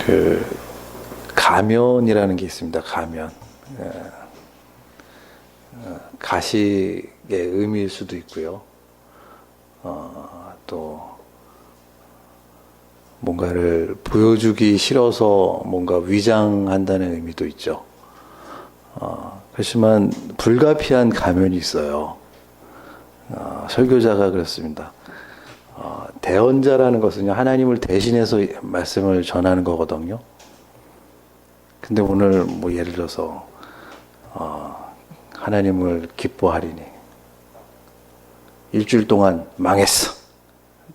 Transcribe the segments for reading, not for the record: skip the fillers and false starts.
그 가면이라는 게 있습니다. 가면. 가식의 의미일 수도 있고요. 또 뭔가를 보여주기 싫어서 뭔가 위장한다는 의미도 있죠. 그렇지만 불가피한 가면이 있어요. 설교자가 그렇습니다. 대언자라는 것은 하나님을 대신해서 말씀을 전하는 거거든요. 근데 오늘 뭐 예를 들어서 하나님을 기뻐하리니 일주일 동안 망했어.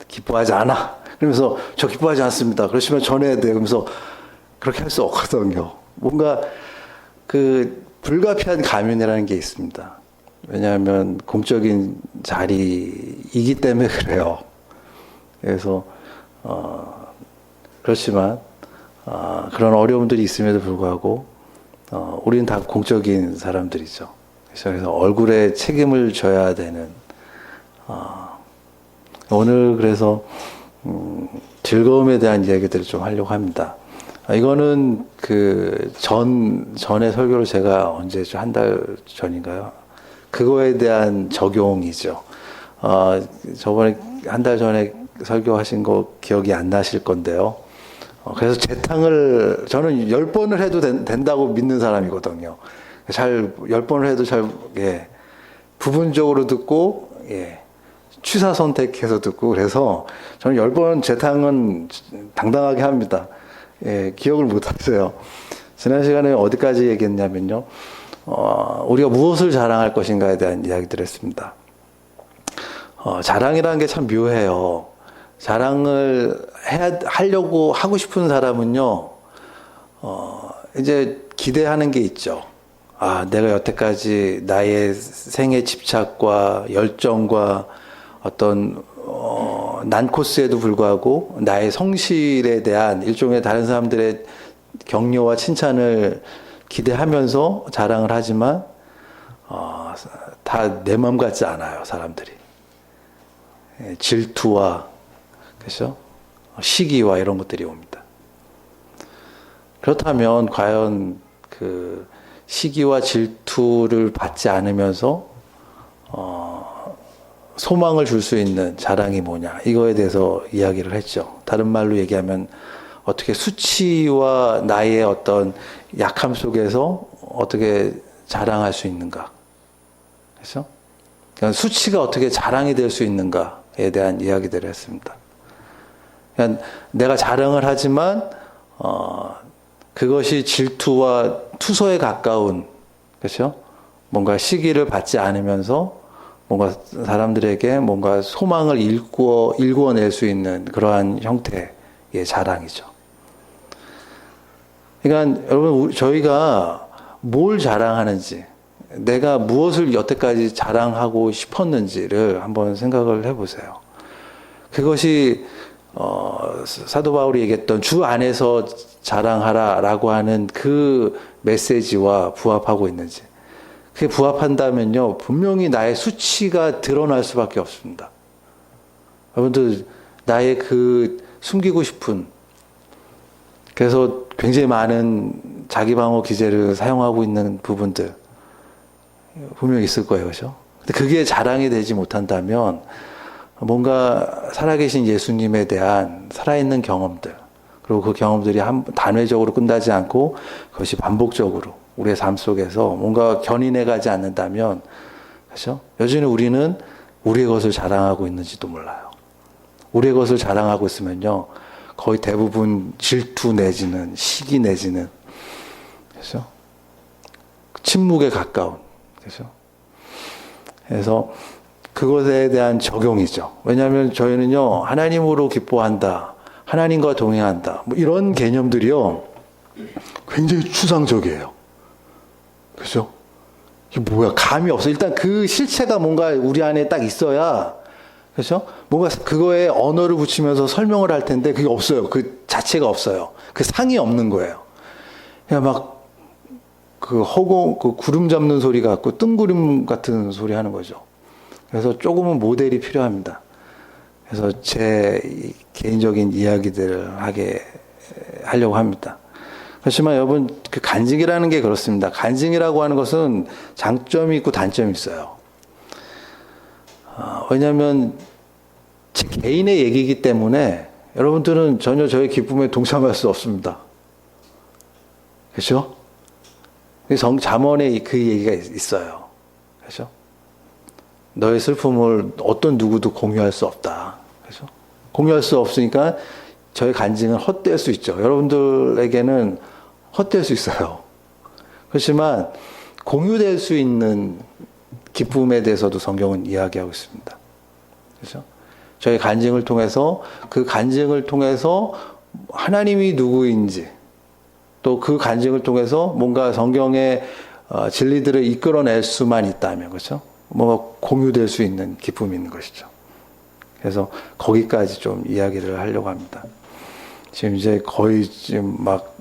기뻐하지 않아. 그러면서 저 기뻐하지 않습니다. 그러시면 전해야 돼요. 그러면서 그렇게 할 수 없거든요. 뭔가 그 불가피한 가면이라는 게 있습니다. 왜냐하면 공적인 자리이기 때문에 그래요. 그래서 그렇지만 그런 어려움들이 있음에도 불구하고 우리는 다 공적인 사람들이죠. 그래서 얼굴에 책임을 져야 되는 오늘 그래서 즐거움에 대한 이야기들을 좀 하려고 합니다. 이거는 그 전에 설교를 제가 언제 한 달 전인가요? 그거에 대한 적용이죠. 저번에 한 달 전에 설교하신 거 기억이 안 나실 건데요. 그래서 재탕을 저는 10번을 해도 된다고 믿는 사람이거든요. 10번을 해도 부분적으로 듣고, 취사 선택해서 듣고, 그래서 저는 10번 재탕은 당당하게 합니다. 기억을 못 하세요. 지난 시간에 어디까지 얘기했냐면요. 우리가 무엇을 자랑할 것인가에 대한 이야기들을 했습니다. 자랑이라는 게 참 묘해요. 자랑을 하려고 하고 싶은 사람은요, 이제 기대하는 게 있죠. 내가 여태까지 나의 생애 집착과 열정과 어떤, 난 코스에도 불구하고 나의 성실에 대한 일종의 다른 사람들의 격려와 칭찬을 기대하면서 자랑을 하지만, 다 내 마음 같지 않아요, 사람들이. 질투와, 그렇죠? 시기와 이런 것들이 옵니다. 그렇다면 과연 그 시기와 질투를 받지 않으면서 소망을 줄 수 있는 자랑이 뭐냐, 이거에 대해서 이야기를 했죠. 다른 말로 얘기하면 어떻게 수치와 나의 어떤 약함 속에서 어떻게 자랑할 수 있는가, 그렇죠? 그러니까 수치가 어떻게 자랑이 될 수 있는가에 대한 이야기들을 했습니다. 그러니까 내가 자랑을 하지만 그것이 질투와 투서에 가까운, 그렇죠? 뭔가 시기를 받지 않으면서 뭔가 사람들에게 뭔가 소망을 일구어낼 수 있는 그러한 형태의 자랑이죠. 그러니까 여러분, 저희가 뭘 자랑하는지, 내가 무엇을 여태까지 자랑하고 싶었는지를 한번 생각을 해보세요. 그것이 사도 바울이 얘기했던 주 안에서 자랑하라라고 하는 그 메시지와 부합하고 있는지, 그게 부합한다면요, 분명히 나의 수치가 드러날 수밖에 없습니다. 여러분들, 나의 그 숨기고 싶은, 그래서 굉장히 많은 자기방어 기제를 사용하고 있는 부분들 분명히 있을 거예요, 그렇죠? 근데 그게 자랑이 되지 못한다면 뭔가 살아계신 예수님에 대한 살아있는 경험들, 그리고 그 경험들이 단회적으로 끝나지 않고 그것이 반복적으로 우리의 삶 속에서 뭔가 견인해 가지 않는다면, 그렇죠? 여전히 우리는 우리의 것을 자랑하고 있는지도 몰라요. 우리의 것을 자랑하고 있으면요, 거의 대부분 질투 내지는 시기 내지는, 그렇죠? 침묵에 가까운, 그렇죠? 그래서 그것에 대한 적용이죠. 왜냐하면 저희는요, 하나님으로 기뻐한다, 하나님과 동행한다, 뭐 이런 개념들이요, 굉장히 추상적이에요. 그죠? 이게 뭐야, 감이 없어. 일단 그 실체가 뭔가 우리 안에 딱 있어야, 그죠? 뭔가 그거에 언어를 붙이면서 설명을 할 텐데 그게 없어요. 그 자체가 없어요. 그 상이 없는 거예요. 그냥 막 그 그 구름 잡는 소리 같고 뜬구름 같은 소리 하는 거죠. 그래서 조금은 모델이 필요합니다. 그래서 제 개인적인 이야기들을 하게 하려고 합니다. 그렇지만 여러분, 그 간증이라는 게 그렇습니다. 간증이라고 하는 것은 장점이 있고 단점이 있어요. 왜냐하면 제 개인의 얘기이기 때문에 여러분들은 전혀 저의 기쁨에 동참할 수 없습니다. 그렇죠? 잠언에 그 얘기가 있어요. 그렇죠? 너의 슬픔을 어떤 누구도 공유할 수 없다. 그렇죠? 공유할 수 없으니까 저의 간증은 헛될 수 있죠. 여러분들에게는 헛될 수 있어요. 그렇지만 공유될 수 있는 기쁨에 대해서도 성경은 이야기하고 있습니다. 그렇죠? 저희 간증을 통해서, 그 간증을 통해서 하나님이 누구인지, 또 그 간증을 통해서 뭔가 성경의 진리들을 이끌어낼 수만 있다면, 그렇죠? 뭔가 공유될 수 있는 기쁨이 있는 것이죠. 그래서 거기까지 좀 이야기를 하려고 합니다. 지금 이제 거의 지금 막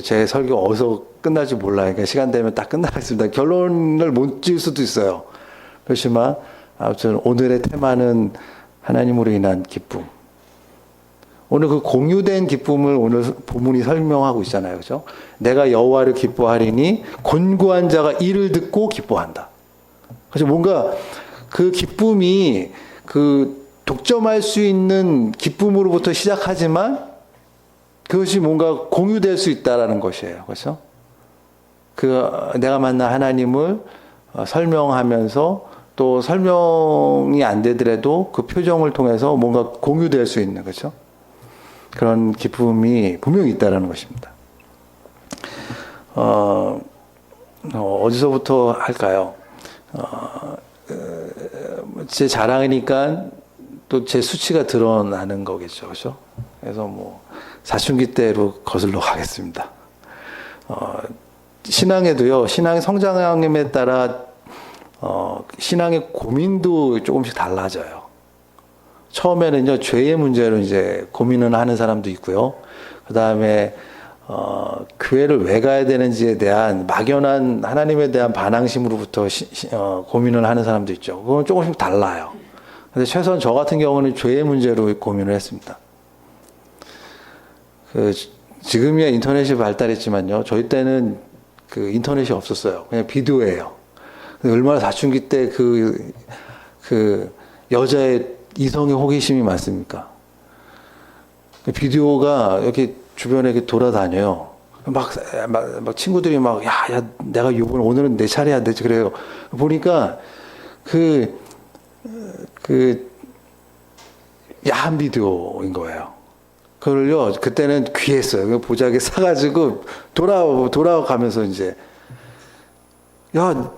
제 설교 어디서 끝날지 몰라요. 그러니까 시간 되면 딱 끝나겠습니다. 결론을 못 지을 수도 있어요. 그렇지만 아무튼 오늘의 테마는 하나님으로 인한 기쁨. 오늘 그 공유된 기쁨을 오늘 본문이 설명하고 있잖아요. 그렇죠? 내가 여호와를 기뻐하리니 곤고한 자가 이를 듣고 기뻐한다. 그래서 뭔가 그 기쁨이 그 독점할 수 있는 기쁨으로부터 시작하지만 그것이 뭔가 공유될 수 있다라는 것이에요. 그렇죠? 내가 만난 하나님을 설명하면서 또 설명이 안 되더라도 그 표정을 통해서 뭔가 공유될 수 있는, 그렇죠? 그런 기쁨이 분명히 있다라는 것입니다. 어디서부터 할까요? 제 자랑이니까 또 제 수치가 드러나는 거겠죠. 그렇죠? 그래서 사춘기 때로 거슬러 가겠습니다. 신앙에도요, 신앙의 성장함에 따라 신앙의 고민도 조금씩 달라져요. 처음에는요, 죄의 문제로 이제 고민을 하는 사람도 있고요. 그 다음에 교회를 왜 가야 되는지에 대한 막연한 하나님에 대한 반항심으로부터 고민을 하는 사람도 있죠. 그건 조금씩 달라요. 근데 최소한 저 같은 경우는 죄의 문제로 고민을 했습니다. 지금이야 인터넷이 발달했지만요, 저희 때는 그 인터넷이 없었어요. 그냥 비디오예요. 얼마나 사춘기 때 그 여자의 이성의 호기심이 많습니까? 비디오가 이렇게 주변에 이렇게 돌아다녀요. 막 친구들이 야, 내가 오늘은 내 차례야. 그래요. 보니까 야한 비디오인 거예요. 그걸요, 그때는 귀했어요. 보자기 사가지고 돌아가면서 이제, 야,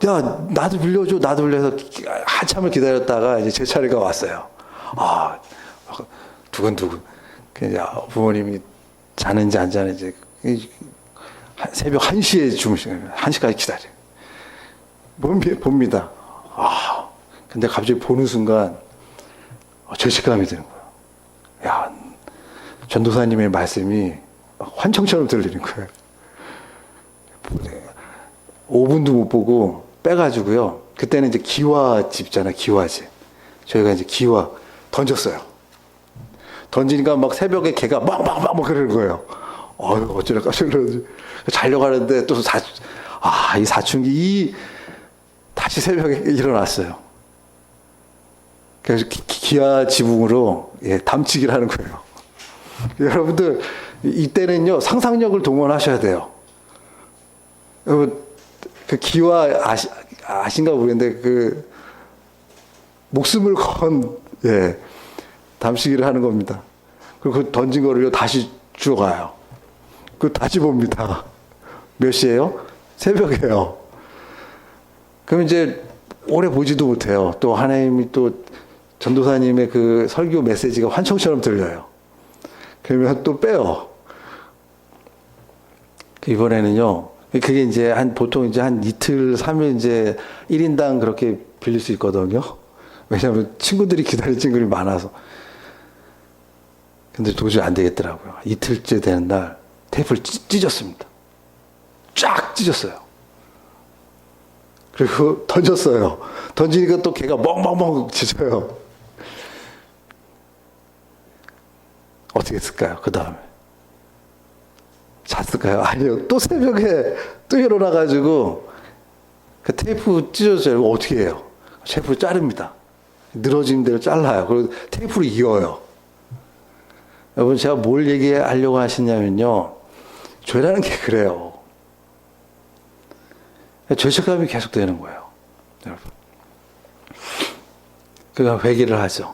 나도 빌려줘, 나도 빌려서 한참을 기다렸다가 이제 제 차례가 왔어요. 두근두근. 그냥 부모님이 자는지 안 자는지, 새벽 1시에 주무시는 거예요. 1시까지 기다려요. 봅니다. 근데 갑자기 보는 순간, 죄책감이 드는 거예요. 야, 전도사님의 말씀이 막 환청처럼 들리는 거예요. 5분도 못 보고 빼가지고요. 그때는 이제 기와집 있잖아요. 기와집. 저희가 이제 기와 던졌어요. 던지니까 막 새벽에 개가 막 그러는 거예요. 어쩌려까 저러지. 자려고 하는데 또 이 사춘기 다시 새벽에 일어났어요. 그래서 기와 지붕으로 담치기를 하는 거예요. 여러분들 이때는요, 상상력을 동원하셔야 돼요. 여러분 그 기와 아신가 모르겠는데 목숨을 건 담시기를 하는 겁니다. 그리고 그 던진 거를요 다시 주워가요. 다시 봅니다. 몇 시에요? 새벽에요. 그럼 이제 오래 보지도 못해요. 또 하나님이 또 전도사님의 그 설교 메시지가 환청처럼 들려요. 그러면 또 빼요. 이번에는요, 그게 이제 보통 이제 한 이틀, 3일 이제 1인당 그렇게 빌릴 수 있거든요. 왜냐하면 친구들이 기다릴 친구들이 많아서. 근데 도저히 안 되겠더라고요. 이틀째 되는 날 테이프를 찢었습니다. 쫙 찢었어요. 그리고 던졌어요. 던지니까 또 걔가 멍멍멍 짖어요. 어떻게 했을까요? 그 다음에 잤을까요? 아니요. 또 새벽에 또 일어나가지고 그 테이프 찢어져요. 어떻게 해요? 테이프를 자릅니다. 늘어진 데를 잘라요. 그리고 테이프를 이어요. 여러분, 제가 뭘 얘기하려고 하시냐면요. 죄라는 게 그래요. 죄책감이 계속 되는 거예요. 여러분. 그러니까 회개를 하죠.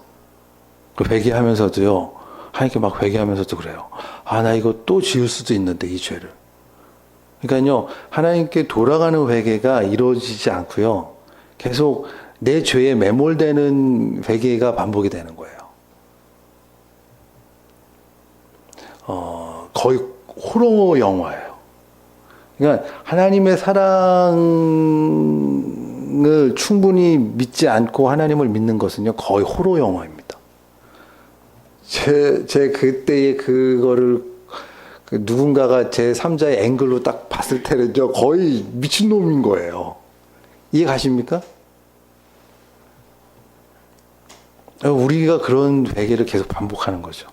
그 회개하면서도요. 하나님께 막 회개하면서도 그래요. 아, 나 이거 또 지을 수도 있는데, 이 죄를. 그러니까요. 하나님께 돌아가는 회개가 이루어지지 않고요. 계속 내 죄에 매몰되는 회개가 반복이 되는 거예요. 거의 호러 영화예요. 그러니까 하나님의 사랑을 충분히 믿지 않고 하나님을 믿는 것은요, 거의 호러 영화입니다. 제 그때의 그거를 누군가가 제 3자의 앵글로 딱 봤을 때는요, 거의 미친놈인 거예요. 이해 가십니까? 우리가 그런 회개를 계속 반복하는 거죠.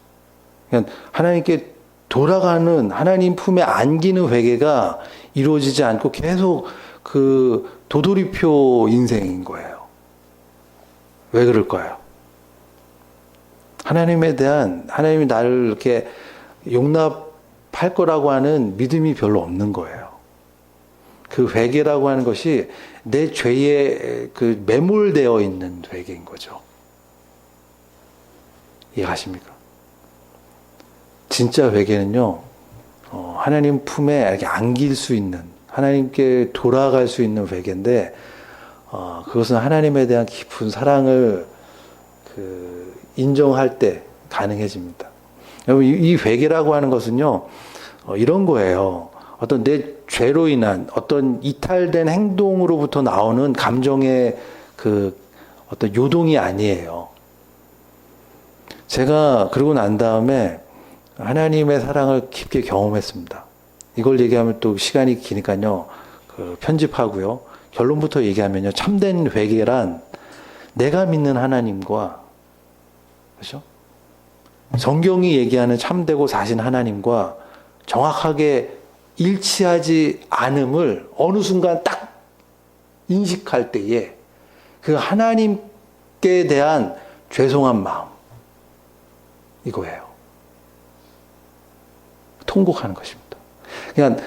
그러니까 하나님께 돌아가는, 하나님 품에 안기는 회개가 이루어지지 않고 계속 그 도돌이표 인생인 거예요. 왜 그럴까요? 하나님이 나를 이렇게 용납할 거라고 하는 믿음이 별로 없는 거예요. 그 회개라고 하는 것이 내 죄에 그 매몰되어 있는 회개인 거죠. 이해하십니까? 진짜 회개는요, 하나님 품에 이렇게 안길 수 있는, 하나님께 돌아갈 수 있는 회개인데, 그것은 하나님에 대한 깊은 사랑을 인정할 때 가능해집니다. 여러분, 이 회개라고 하는 것은요, 이런 거예요. 어떤 내 죄로 인한 어떤 이탈된 행동으로부터 나오는 감정의 어떤 요동이 아니에요. 제가 그러고 난 다음에 하나님의 사랑을 깊게 경험했습니다. 이걸 얘기하면 또 시간이 기니까요, 편집하고요. 결론부터 얘기하면요, 참된 회개란 내가 믿는 하나님과, 그렇죠? 성경이 얘기하는 참되고 사신 하나님과 정확하게 일치하지 않음을 어느 순간 딱 인식할 때에 그 하나님께 대한 죄송한 마음, 이거예요. 통곡하는 것입니다. 그러니까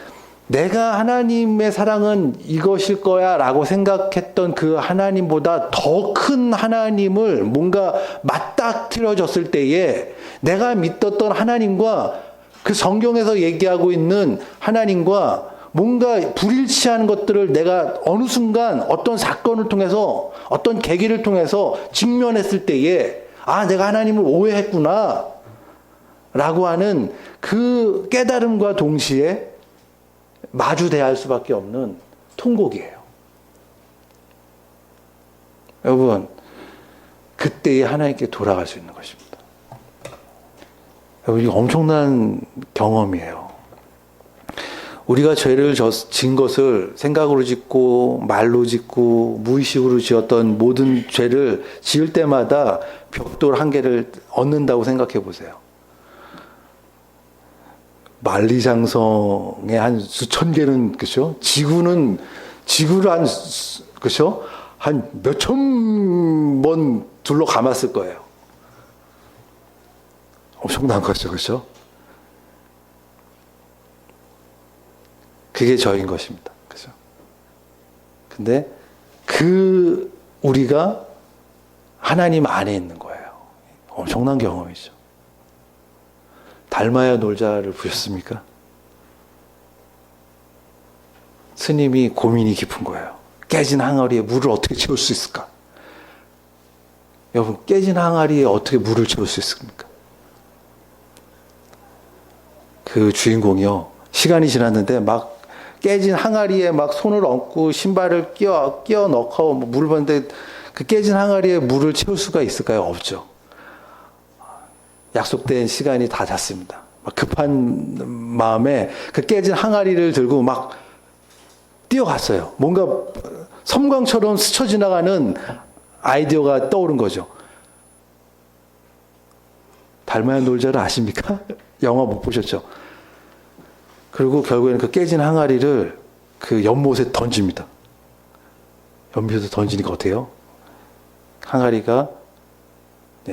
내가 하나님의 사랑은 이것일 거야 라고 생각했던 그 하나님보다 더 큰 하나님을 뭔가 맞닥뜨려졌을 때에 내가 믿었던 하나님과 그 성경에서 얘기하고 있는 하나님과 뭔가 불일치한 것들을 내가 어느 순간 어떤 사건을 통해서 어떤 계기를 통해서 직면했을 때에 아, 내가 하나님을 오해했구나 라고 하는 그 깨달음과 동시에 마주대할 수밖에 없는 통곡이에요. 여러분, 그때에 하나님께 돌아갈 수 있는 것입니다. 여러분, 이거 엄청난 경험이에요. 우리가 죄를 진 것을 생각으로 짓고 말로 짓고 무의식으로 지었던 모든 죄를 지을 때마다 벽돌 한 개를 얻는다고 생각해 보세요. 만리장성에 한 수천 개는, 그죠? 지구를 그죠? 한 몇천 번 둘러 감았을 거예요. 엄청난 거죠, 그죠? 그게 저인 것입니다. 그죠? 근데 우리가 하나님 안에 있는 거예요. 엄청난 경험이죠. 닮아야 놀자를 보셨습니까? 스님이 고민이 깊은 거예요. 깨진 항아리에 물을 어떻게 채울 수 있을까? 여러분, 깨진 항아리에 어떻게 물을 채울 수 있습니까? 그 주인공이요, 시간이 지났는데 막 깨진 항아리에 막 손을 얹고 신발을 끼워 넣고 물을 붓는데 그 깨진 항아리에 물을 채울 수가 있을까요? 없죠. 약속된 시간이 다 잤습니다. 막 급한 마음에 그 깨진 항아리를 들고 막 뛰어갔어요. 뭔가 섬광처럼 스쳐 지나가는 아이디어가 떠오른 거죠. 닮아야 놀자를 아십니까? 영화 못 보셨죠? 그리고 결국에는 그 깨진 항아리를 그 연못에 던집니다. 연못에 던지니까 어때요? 항아리가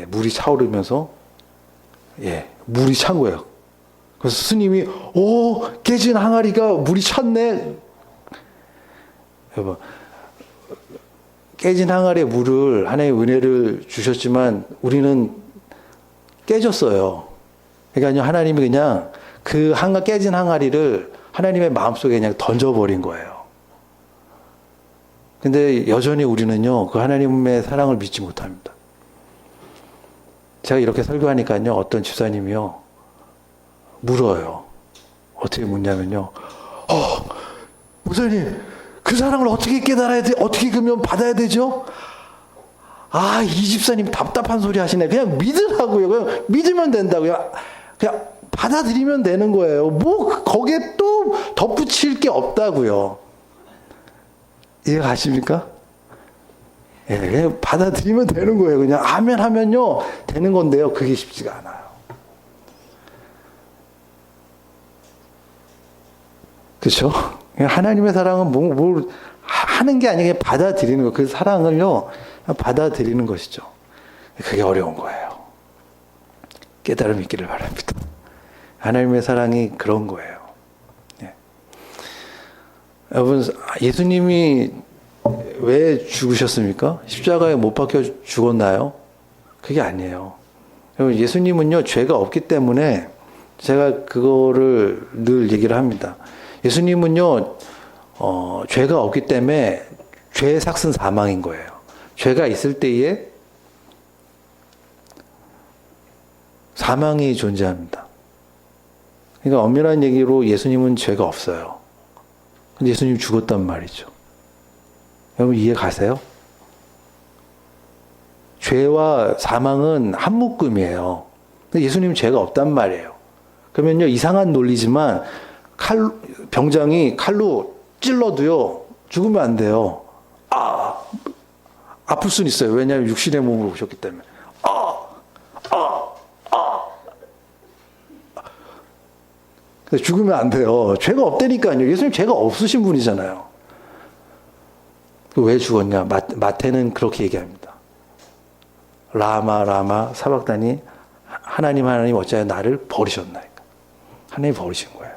물이 차오르면서 물이 찬 거예요. 그래서 스님이 깨진 항아리가 물이 찼네. 여러분, 깨진 항아리에 물을 하나님의 은혜를 주셨지만 우리는 깨졌어요. 그러니까 하나님이 그냥 그 깨진 항아리를 하나님의 마음속에 그냥 던져버린 거예요. 근데 여전히 우리는요, 그 하나님의 사랑을 믿지 못합니다. 제가 이렇게 설교하니까요, 어떤 집사님이요, 물어요. 어떻게 묻냐면요, 목사님, 그 사랑을 어떻게 깨달아야 돼? 어떻게 그러면 받아야 되죠? 이 집사님 답답한 소리 하시네. 그냥 믿으라고요. 그냥 믿으면 된다고요. 그냥 받아들이면 되는 거예요. 뭐 거기에 또 덧붙일 게 없다고요. 이해가 가십니까? 그냥 받아들이면 되는 거예요. 그냥 아멘 하면요 되는 건데요. 그게 쉽지가 않아요. 그렇죠? 하나님의 사랑은 뭘 하는 게 아니라 그냥 받아들이는 거. 그 사랑을요 받아들이는 것이죠. 그게 어려운 거예요. 깨달음 있기를 바랍니다. 하나님의 사랑이 그런 거예요. 여러분, 예수님이 왜 죽으셨습니까? 십자가에 못 박혀 죽었나요? 그게 아니에요. 여러분, 예수님은요 죄가 없기 때문에 제가 그거를 늘 얘기를 합니다. 예수님은요 죄가 없기 때문에 죄의 삭은 사망인 거예요. 죄가 있을 때에 사망이 존재합니다. 그러니까 엄밀한 얘기로 예수님은 죄가 없어요. 근데 예수님 죽었단 말이죠. 여러분 이해 가세요? 죄와 사망은 한 묶음이에요. 근데 예수님은 죄가 없단 말이에요. 그러면요 이상한 논리지만 병장이 칼로 찔러도요 죽으면 안 돼요. 아플 수는 있어요. 왜냐하면 육신의 몸으로 오셨기 때문에. 근데 죽으면 안 돼요. 죄가 없다니까요. 예수님 죄가 없으신 분이잖아요. 왜 죽었냐? 마태는 그렇게 얘기합니다. 라마 사박다니 하나님 어찌하여 나를 버리셨나이까. 하나님이 버리신 거예요.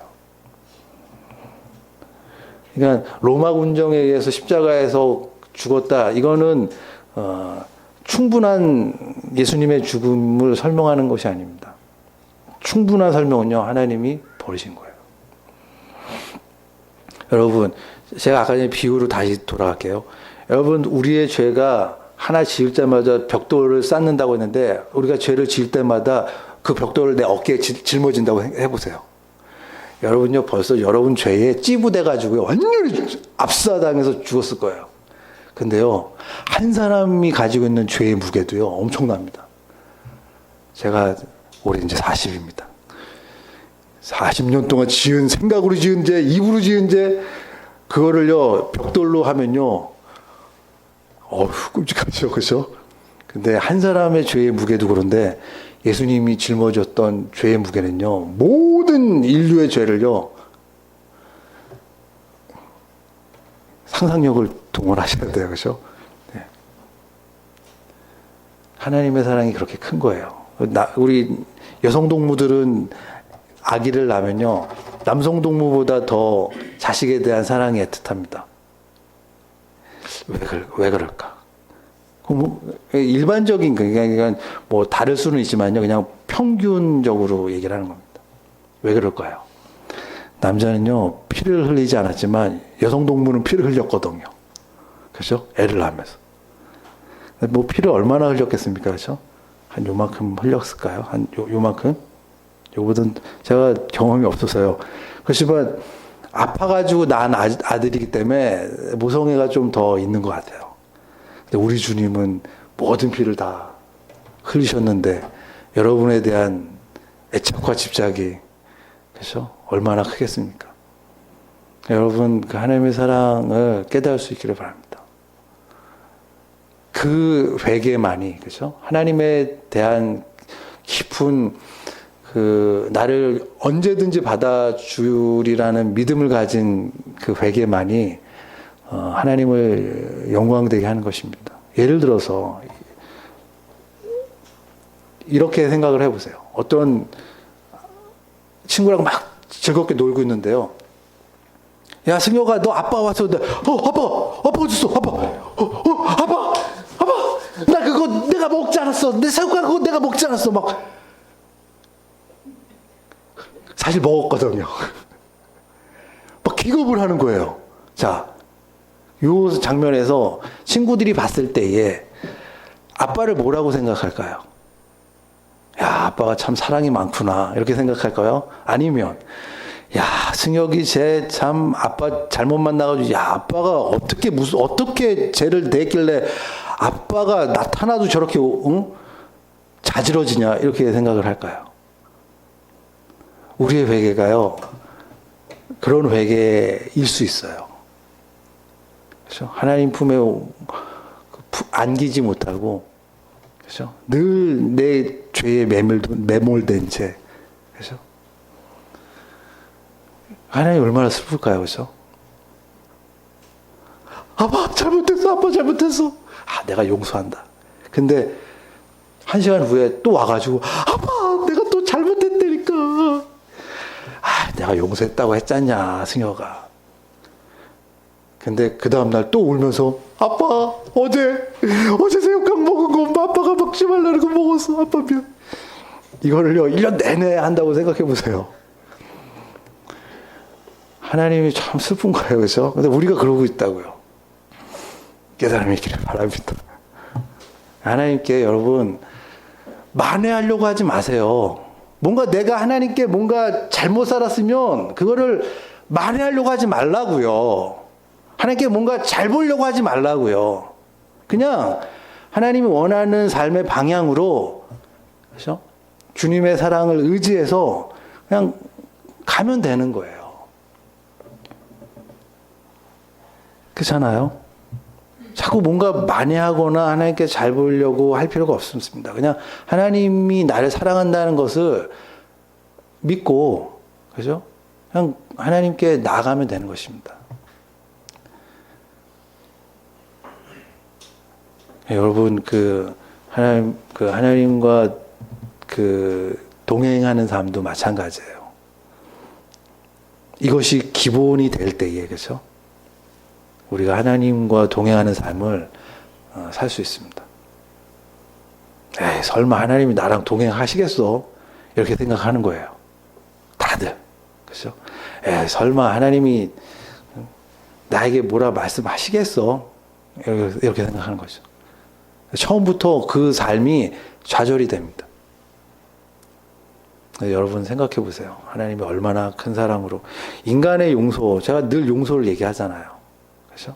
그러니까 로마 군정에 의해서 십자가에서 죽었다. 이거는 충분한 예수님의 죽음을 설명하는 것이 아닙니다. 충분한 설명은요. 하나님이 버리신 거예요. 여러분, 제가 아까 전에 비유로 다시 돌아갈게요. 여러분, 우리의 죄가 하나 지을 때마다 벽돌을 쌓는다고 했는데 우리가 죄를 지을 때마다 그 벽돌을 내 어깨에 짊어진다고 해보세요. 여러분요, 벌써 여러분 죄에 찌부돼가지고 완전히 압사당해서 죽었을 거예요. 근데요, 한 사람이 가지고 있는 죄의 무게도요, 엄청납니다. 제가 올해 이제 40입니다. 40년 동안 생각으로 지은 죄, 입으로 지은 죄, 그거를요, 벽돌로 하면요, 끔찍하죠, 그죠? 근데 한 사람의 죄의 무게도 그런데 예수님이 짊어졌던 죄의 무게는요, 모든 인류의 죄를요, 상상력을 동원하셔야 돼요, 그죠? 네. 하나님의 사랑이 그렇게 큰 거예요. 우리 여성 동무들은 아기를 낳으면요, 남성 동무보다 더 자식에 대한 사랑이 애틋합니다. 왜 그럴까? 일반적인, 그러니까 뭐 다를 수는 있지만요, 그냥 평균적으로 얘기를 하는 겁니다. 왜 그럴까요? 남자는요, 피를 흘리지 않았지만 여성 동무는 피를 흘렸거든요. 그렇죠? 애를 낳으면서. 뭐 피를 얼마나 흘렸겠습니까? 그렇죠? 한 요만큼 흘렸을까요? 한 요만큼? 요거보다는 제가 경험이 없어서요. 그렇지만 아파가지고 낳은 아들이기 때문에 모성애가 좀 더 있는 것 같아요. 근데 우리 주님은 모든 피를 다 흘리셨는데 여러분에 대한 애착과 집착이, 그렇죠? 얼마나 크겠습니까? 여러분, 그 하나님의 사랑을 깨달을 수 있기를 바랍니다. 그 회개만이, 그렇죠? 하나님에 대한 깊은 그 나를 언제든지 받아주리라는 믿음을 가진 그 회개만이 하나님을 영광되게 하는 것입니다. 예를 들어서 이렇게 생각을 해보세요. 어떤 친구랑 막 즐겁게 놀고 있는데요. 야, 승효가, 너 아빠 왔어. 아빠 어딨어? 아빠, 나 그거 내가 먹지 않았어. 내 새우깡 그거 내가 먹지 않았어. 막 사실 먹었거든요. 막 기겁을 하는 거예요. 자, 요 장면에서 친구들이 봤을 때에 아빠를 뭐라고 생각할까요? 야, 아빠가 참 사랑이 많구나. 이렇게 생각할까요? 아니면, 야, 승혁이 쟤 참 아빠 잘못 만나가지고, 야, 아빠가 어떻게 쟤를 냈길래 아빠가 나타나도 저렇게, 응? 자지러지냐. 이렇게 생각을 할까요? 우리의 회개가요, 그런 회개일 수 있어요. 그렇죠? 하나님 품에 안기지 못하고, 그렇죠? 늘 내 죄에 매몰된 채, 그렇죠? 하나님 얼마나 슬플까요, 그렇죠? 아빠 잘못했어. 내가 용서한다. 근데 1시간 후에 또 와가지고, 아빠, 내가 또 잘못했다니까. 내가 용서했다고 했잖냐, 승효가. 근데 그 다음날 또 울면서, 아빠, 어제 새우깡 먹은 거 엄마 아빠가 먹지 말라는 거 먹었어. 아빠 미안. 이거를요, 1년 내내 한다고 생각해 보세요. 하나님이 참 슬픈 거예요. 그렇죠? 근데 우리가 그러고 있다고요. 깨달음이 있기를 바랍니다. 하나님께 여러분, 만회하려고 하지 마세요. 뭔가 내가 하나님께 뭔가 잘못 살았으면 그거를 만회하려고 하지 말라고요. 하나님께 뭔가 잘 보려고 하지 말라고요. 그냥 하나님이 원하는 삶의 방향으로, 그렇죠? 주님의 사랑을 의지해서 그냥 가면 되는 거예요. 그렇잖아요? 자꾸 뭔가 만회하거나 하나님께 잘 보려고 할 필요가 없습니다. 그냥 하나님이 나를 사랑한다는 것을 믿고, 그죠? 그냥 하나님께 나아가면 되는 것입니다. 여러분, 하나님과 동행하는 삶도 마찬가지예요. 이것이 기본이 될 때에, 그죠? 우리가 하나님과 동행하는 삶을 살 수 있습니다. 에이, 설마 하나님이 나랑 동행하시겠어? 이렇게 생각하는 거예요. 다들. 그죠? 에이, 설마 하나님이 나에게 뭐라 말씀하시겠어? 이렇게 생각하는 거죠. 처음부터 그 삶이 좌절이 됩니다. 여러분 생각해 보세요. 하나님이 얼마나 큰 사랑으로. 인간의 용서, 제가 늘 용서를 얘기하잖아요. 그렇죠?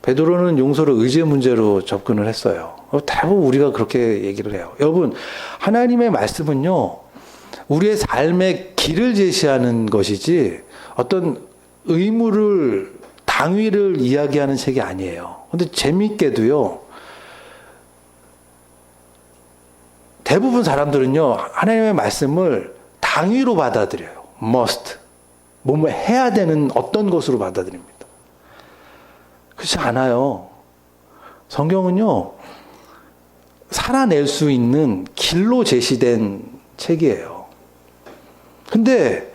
베드로는 용서를 의지의 문제로 접근을 했어요. 대부분 우리가 그렇게 얘기를 해요. 여러분, 하나님의 말씀은요, 우리의 삶의 길을 제시하는 것이지 어떤 의무를, 당위를 이야기하는 책이 아니에요. 근데 재미있게도요, 대부분 사람들은요, 하나님의 말씀을 당위로 받아들여요. must. 뭐뭐 해야 되는 어떤 것으로 받아들입니다. 그렇지 않아요. 성경은요, 살아낼 수 있는 길로 제시된 책이에요. 근데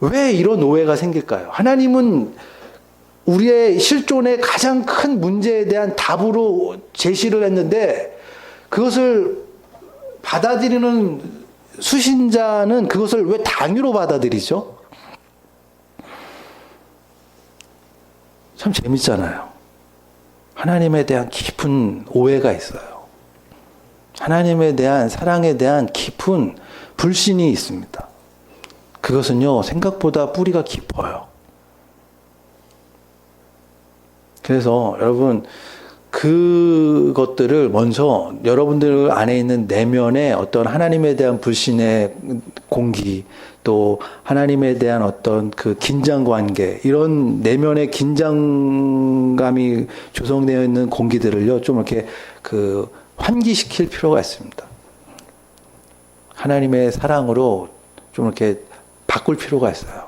왜 이런 오해가 생길까요? 하나님은 우리의 실존의 가장 큰 문제에 대한 답으로 제시를 했는데 그것을 받아들이는 수신자는 그것을 왜 당위로 받아들이죠? 참 재밌잖아요. 하나님에 대한 깊은 오해가 있어요. 하나님에 대한 사랑에 대한 깊은 불신이 있습니다. 그것은요, 생각보다 뿌리가 깊어요. 그래서 여러분, 그것들을 먼저 여러분들 안에 있는 내면의 어떤 하나님에 대한 불신의 공기, 또 하나님에 대한 어떤 그 긴장 관계, 이런 내면의 긴장감이 조성되어 있는 공기들을요, 좀 이렇게 환기시킬 필요가 있습니다. 하나님의 사랑으로 좀 이렇게 바꿀 필요가 있어요.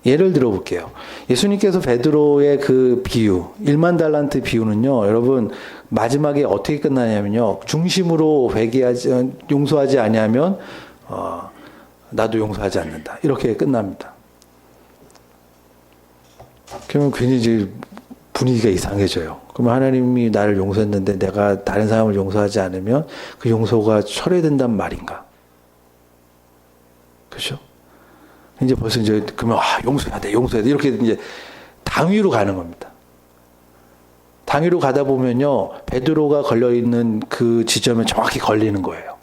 예를 들어 볼게요. 예수님께서 베드로의 그 비유, 1만 달란트 비유는요, 여러분, 마지막에 어떻게 끝나냐면요, 중심으로 용서하지 아니하면, 나도 용서하지 않는다. 이렇게 끝납니다. 그러면 괜히 이제 분위기가 이상해져요. 그러면 하나님이 나를 용서했는데 내가 다른 사람을 용서하지 않으면 그 용서가 철회된단 말인가? 그렇죠? 이제 벌써 이제 그러면 용서해야 돼 이렇게 이제 당위로 가는 겁니다. 당위로 가다 보면요, 베드로가 걸려 있는 그 지점에 정확히 걸리는 거예요.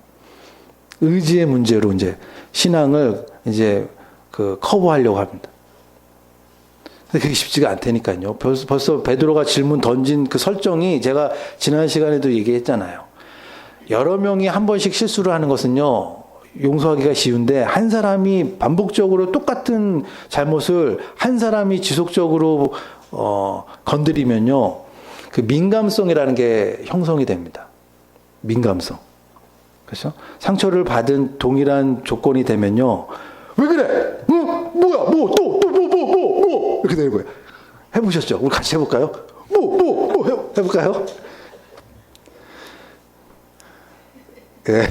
의지의 문제로 이제 신앙을 이제 그 커버하려고 합니다. 근데 그게 쉽지가 않다니까요. 벌써 베드로가 질문 던진 그 설정이 제가 지난 시간에도 얘기했잖아요. 여러 명이 한 번씩 실수를 하는 것은요, 용서하기가 쉬운데 한 사람이 반복적으로 똑같은 잘못을 한 사람이 지속적으로 건드리면요, 그 민감성이라는 게 형성이 됩니다. 민감성. 그렇죠? 상처를 받은 동일한 조건이 되면요, 왜 그래? 뭐야? 뭐 이렇게 되는 거예요. 해보셨죠? 우리 같이 해볼까요? 해볼까요? 예.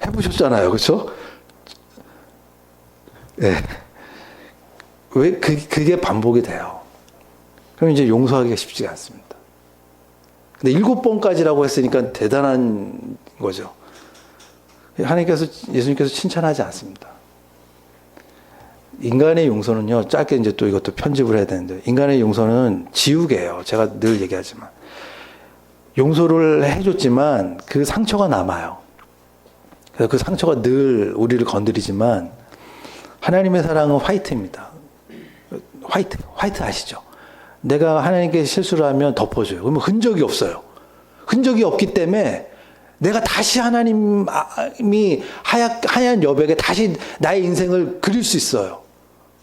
해보셨잖아요. 그렇죠? 예. 왜 그게 반복이 돼요? 그럼 이제 용서하기가 쉽지가 않습니다. 근데 7번까지라고 했으니까 대단한 거죠. 예수님께서 칭찬하지 않습니다. 인간의 용서는요, 짧게 이제 또 이것도 편집을 해야 되는데, 인간의 용서는 지우개예요. 제가 늘 얘기하지만. 용서를 해줬지만 그 상처가 남아요. 그래서 그 상처가 늘 우리를 건드리지만, 하나님의 사랑은 화이트입니다. 화이트 아시죠? 내가 하나님께 실수를 하면 덮어줘요. 그러면 흔적이 없어요. 흔적이 없기 때문에 내가 다시 하나님이 하얀 여백에 다시 나의 인생을 그릴 수 있어요.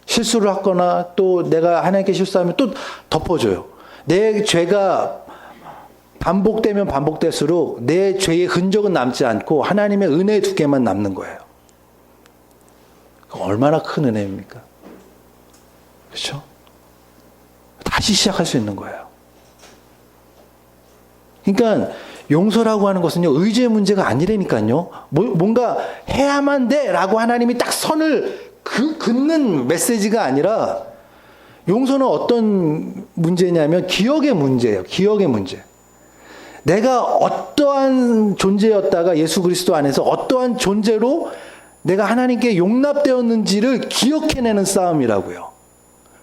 실수를 하거나 또 내가 하나님께 실수하면 또 덮어줘요. 내 죄가 반복되면 반복될수록 내 죄의 흔적은 남지 않고 하나님의 은혜의 두께만 남는 거예요. 얼마나 큰 은혜입니까? 그렇죠? 다시 시작할 수 있는 거예요. 그러니까 용서라고 하는 것은요, 의지의 문제가 아니라니까요. 뭔가 해야만 돼라고 하나님이 딱 선을 긋는 메시지가 아니라, 용서는 어떤 문제냐면 기억의 문제예요. 기억의 문제. 내가 어떠한 존재였다가 예수 그리스도 안에서 어떠한 존재로 내가 하나님께 용납되었는지를 기억해내는 싸움이라고요.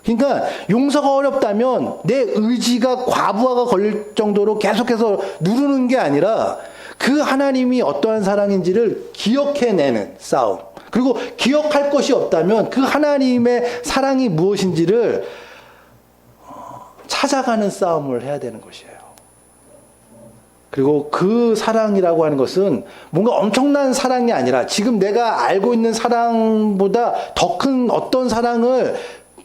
그러니까 용서가 어렵다면 내 의지가 과부하가 걸릴 정도로 계속해서 누르는 게 아니라 그 하나님이 어떠한 사랑인지를 기억해내는 싸움. 그리고 기억할 것이 없다면 그 하나님의 사랑이 무엇인지를 찾아가는 싸움을 해야 되는 것이에요. 그리고 그 사랑이라고 하는 것은 뭔가 엄청난 사랑이 아니라 지금 내가 알고 있는 사랑보다 더 큰 어떤 사랑을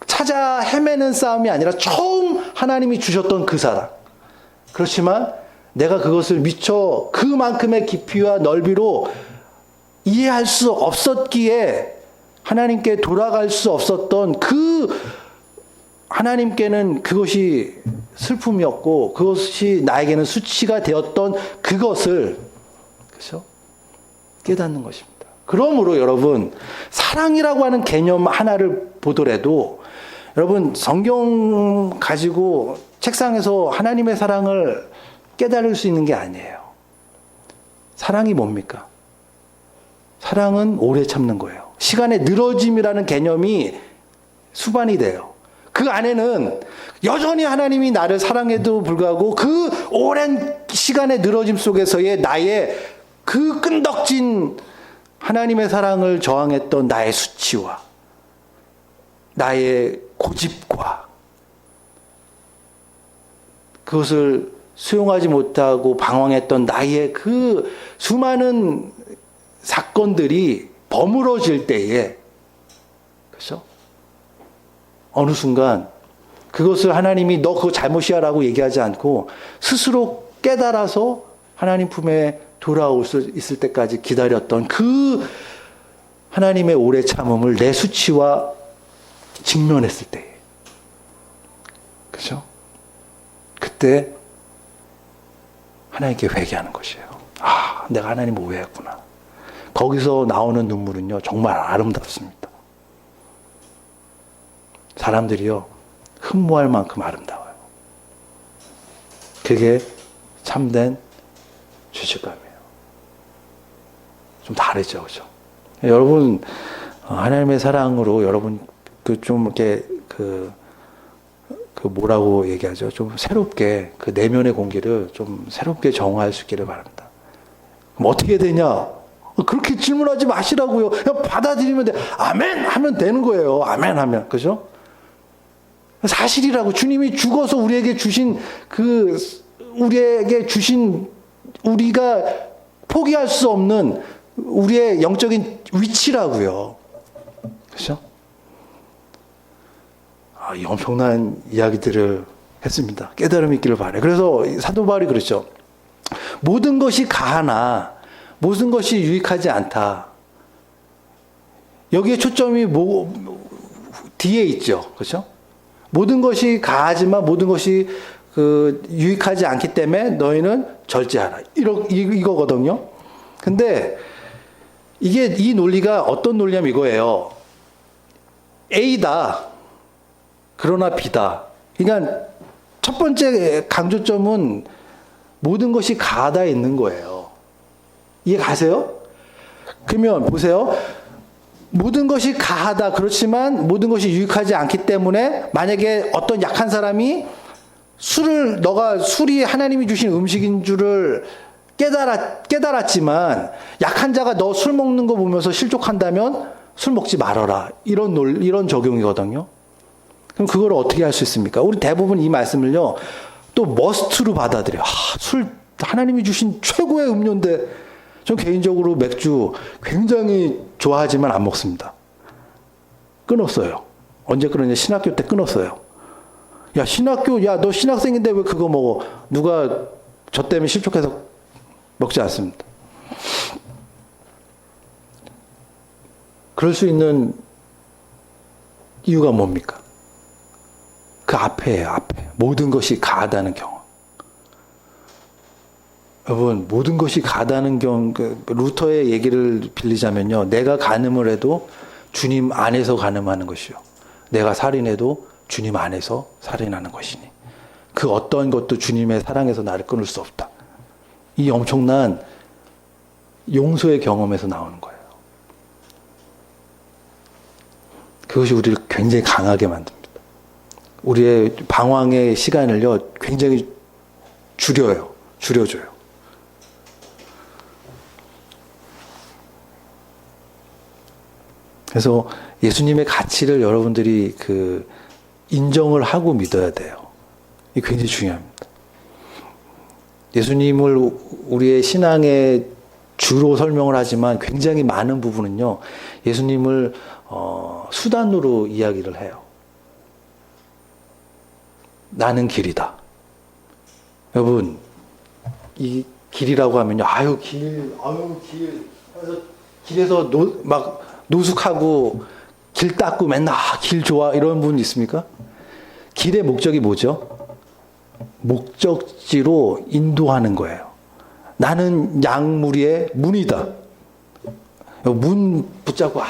찾아 헤매는 싸움이 아니라 처음 하나님이 주셨던 그 사랑. 그렇지만 내가 그것을 미처 그만큼의 깊이와 넓이로 이해할 수 없었기에 하나님께 돌아갈 수 없었던 그 하나님께는 그것이 슬픔이었고 그것이 나에게는 수치가 되었던 그것을, 그렇죠? 깨닫는 것입니다. 그러므로 여러분, 사랑이라고 하는 개념 하나를 보더라도 여러분, 성경 가지고 책상에서 하나님의 사랑을 깨달을 수 있는 게 아니에요. 사랑이 뭡니까? 사랑은 오래 참는 거예요. 시간의 늘어짐이라는 개념이 수반이 돼요. 그 안에는 여전히 하나님이 나를 사랑해도 불구하고 그 오랜 시간의 늘어짐 속에서의 나의 그 끈덕진 하나님의 사랑을 저항했던 나의 수치와 나의 고집과 그것을 수용하지 못하고 방황했던 나의 그 수많은 사건들이 버무러질 때에, 그렇죠? 어느 순간 그것을 하나님이 너 그거 잘못이야 라고 얘기하지 않고 스스로 깨달아서 하나님 품에 돌아올 수 있을 때까지 기다렸던 그 하나님의 오래 참음을 내 수치와 직면했을 때, 그죠? 그때 하나님께 회개하는 것이에요. 아, 내가 하나님을 오해했구나. 거기서 나오는 눈물은요, 정말 아름답습니다. 사람들이요, 흠모할 만큼 아름다워요. 그게 참된 죄책감이에요. 좀 다르죠, 그죠? 여러분, 하나님의 사랑으로 여러분, 좀 이렇게, 뭐라고 얘기하죠? 좀 새롭게, 그 내면의 공기를 좀 새롭게 정화할 수 있기를 바랍니다. 그럼 어떻게 되냐? 그렇게 질문하지 마시라고요. 그냥 받아들이면 돼. 아멘! 하면 되는 거예요. 아멘! 하면. 그죠? 사실이라고. 주님이 죽어서 우리에게 주신 우리가 포기할 수 없는 우리의 영적인 위치라고요. 그죠? 이 엄청난 이야기들을 했습니다. 깨달음이 있기를 바라요. 그래서 사도 바울이 그랬죠. 모든 것이 가하나 모든 것이 유익하지 않다. 여기에 초점이 뒤에 있죠. 그렇죠? 모든 것이 가하지만 모든 것이 유익하지 않기 때문에 너희는 절제하라. 이거거든요. 근데 이 논리가 어떤 논리냐면 이거예요. A다. 그러나 B다. 그러니까 첫 번째 강조점은 모든 것이 가하다에 있는 거예요. 이해 가세요? 그러면 보세요. 모든 것이 가하다. 그렇지만 모든 것이 유익하지 않기 때문에 만약에 어떤 약한 사람이 술이 하나님이 주신 음식인 줄을 깨달았지만 약한 자가 너 술 먹는 거 보면서 실족한다면 술 먹지 말아라. 이런 적용이거든요. 그럼 그걸 어떻게 할 수 있습니까? 우리 대부분 이 말씀을요, 또 머스트로 받아들여요. 술, 하나님이 주신 최고의 음료인데, 전 개인적으로 맥주 굉장히 좋아하지만 안 먹습니다. 끊었어요. 언제 끊었냐? 신학교 때 끊었어요. 야, 너 신학생인데 왜 그거 먹어? 누가 저 때문에 실족해서 먹지 않습니다. 그럴 수 있는 이유가 뭡니까? 그 앞에예요, 앞에. 모든 것이 가하다는 경험. 여러분, 모든 것이 가하다는 루터의 얘기를 빌리자면요. 내가 간음을 해도 주님 안에서 간음하는 것이요. 내가 살인해도 주님 안에서 살인하는 것이니. 그 어떤 것도 주님의 사랑에서 나를 끊을 수 없다. 이 엄청난 용서의 경험에서 나오는 거예요. 그것이 우리를 굉장히 강하게 만듭니다. 우리의 방황의 시간을요, 굉장히 줄여줘요. 그래서 예수님의 가치를 여러분들이 인정을 하고 믿어야 돼요. 이게 굉장히 중요합니다. 예수님을 우리의 신앙의 주로 설명을 하지만 굉장히 많은 부분은요, 예수님을 수단으로 이야기를 해요. 나는 길이다. 여러분, 이 길이라고 하면요, 길. 그래서 길에서 노숙하고 길 닦고 맨날 길 좋아 이런 분 있습니까? 길의 목적이 뭐죠? 목적지로 인도하는 거예요. 나는 양무리의 문이다. 문 붙잡고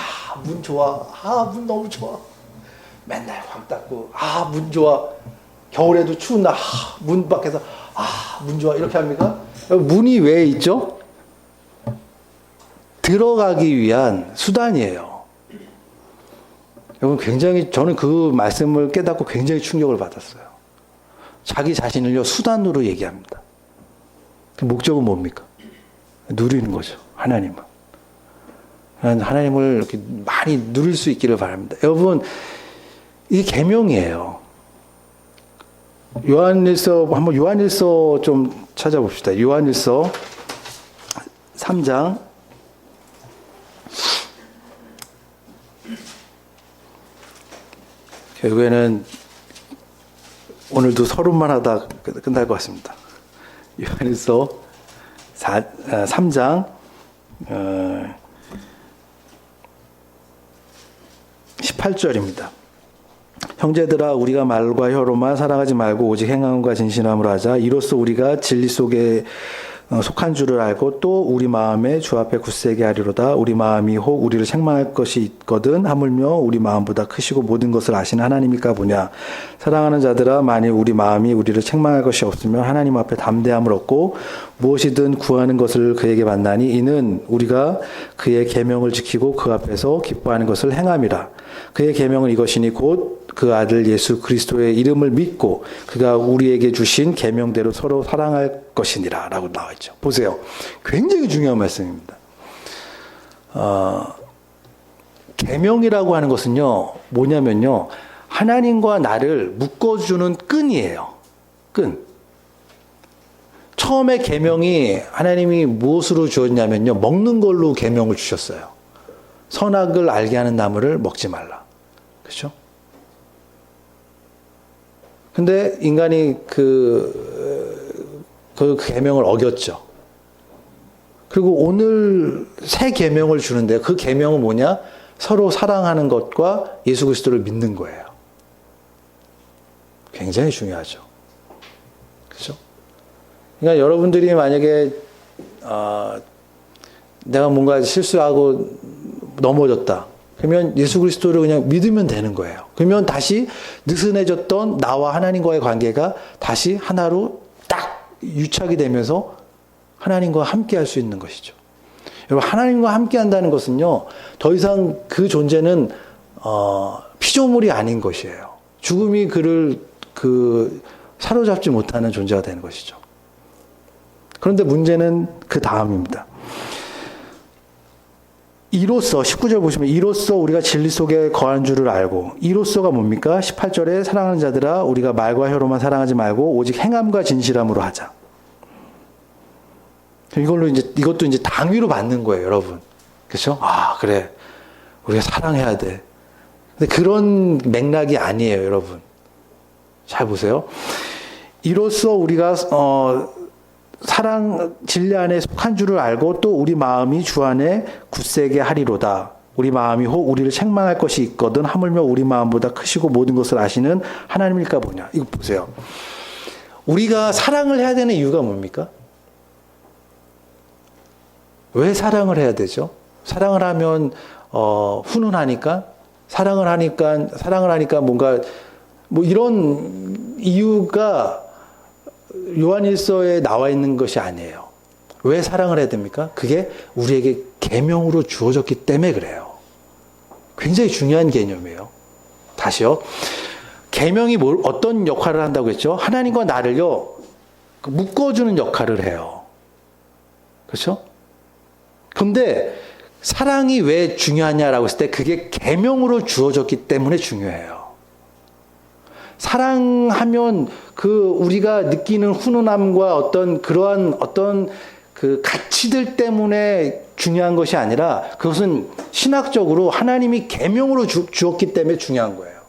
문 좋아. 문 너무 좋아. 맨날 확 닦고 문 좋아. 겨울에도 추운 날 문 밖에서 문 좋아 이렇게 합니까? 문이 왜 있죠? 들어가기 위한 수단이에요. 여러분 저는 그 말씀을 깨닫고 굉장히 충격을 받았어요. 자기 자신을요 수단으로 얘기합니다. 그 목적은 뭡니까? 누리는 거죠. 하나님을 이렇게 많이 누릴 수 있기를 바랍니다. 여러분, 이게 계명이에요. 요한일서 좀 찾아봅시다. 요한일서 3장 결국에는 오늘도 서론만 하다 끝날 것 같습니다. 요한일서 3장 18절입니다. 형제들아 우리가 말과 혀로만 사랑하지 말고 오직 행함과 진실함으로 하자. 이로써 우리가 진리 속에 속한 줄을 알고 또 우리 마음에 주 앞에 굳세게 하리로다. 우리 마음이 혹 우리를 책망할 것이 있거든 하물며 우리 마음보다 크시고 모든 것을 아시는 하나님이까 보냐. 사랑하는 자들아 만일 우리 마음이 우리를 책망할 것이 없으면 하나님 앞에 담대함을 얻고 무엇이든 구하는 것을 그에게 받나니 이는 우리가 그의 계명을 지키고 그 앞에서 기뻐하는 것을 행함이라. 그의 계명은 이것이니 곧 그 아들 예수 그리스도의 이름을 믿고 그가 우리에게 주신 계명대로 서로 사랑할 것이니라 라고 나와 있죠. 보세요. 굉장히 중요한 말씀입니다. 계명이라고 하는 것은요. 뭐냐면요. 하나님과 나를 묶어주는 끈이에요. 끈. 처음에 계명이 하나님이 무엇으로 주었냐면요. 먹는 걸로 계명을 주셨어요. 선악을 알게 하는 나무를 먹지 말라. 그렇죠? 근데 인간이 그 계명을 어겼죠. 그리고 오늘 새 계명을 주는데 그 계명은 뭐냐? 서로 사랑하는 것과 예수 그리스도를 믿는 거예요. 굉장히 중요하죠. 그렇죠? 그러니까 여러분들이 만약에 내가 뭔가 실수하고 넘어졌다. 그러면 예수 그리스도를 그냥 믿으면 되는 거예요. 그러면 다시 느슨해졌던 나와 하나님과의 관계가 다시 하나로 딱 유착이 되면서 하나님과 함께 할 수 있는 것이죠. 여러분, 하나님과 함께 한다는 것은요, 더 이상 그 존재는, 피조물이 아닌 것이에요. 죽음이 그를 사로잡지 못하는 존재가 되는 것이죠. 그런데 문제는 그 다음입니다. 이로써 19절 보시면 이로써 우리가 진리 속에 거한 줄을 알고 이로써가 뭡니까? 18절에 사랑하는 자들아 우리가 말과 혀로만 사랑하지 말고 오직 행함과 진실함으로 하자. 이것도 이제 당위로 받는 거예요, 여러분. 그렇죠? 아, 그래. 우리가 사랑해야 돼. 근데 그런 맥락이 아니에요, 여러분. 잘 보세요. 이로써 우리가 진리 안에 속한 줄을 알고 또 우리 마음이 주 안에 굳세게 하리로다. 우리 마음이 혹 우리를 책망할 것이 있거든 하물며 우리 마음보다 크시고 모든 것을 아시는 하나님일까 보냐. 이거 보세요. 우리가 사랑을 해야 되는 이유가 뭡니까? 왜 사랑을 해야 되죠? 사랑을 하면 훈훈하니까, 사랑을 하니까 뭔가 뭐 이런 이유가 요한일서에 나와 있는 것이 아니에요. 왜 사랑을 해야 됩니까? 그게 우리에게 계명으로 주어졌기 때문에 그래요. 굉장히 중요한 개념이에요. 다시요. 계명이 어떤 역할을 한다고 했죠? 하나님과 나를요, 묶어주는 역할을 해요. 그렇죠? 근데 사랑이 왜 중요하냐라고 했을 때 그게 계명으로 주어졌기 때문에 중요해요. 사랑하면 우리가 느끼는 훈훈함과 그러한 그 가치들 때문에 중요한 것이 아니라 그것은 신학적으로 하나님이 계명으로 주었기 때문에 중요한 거예요.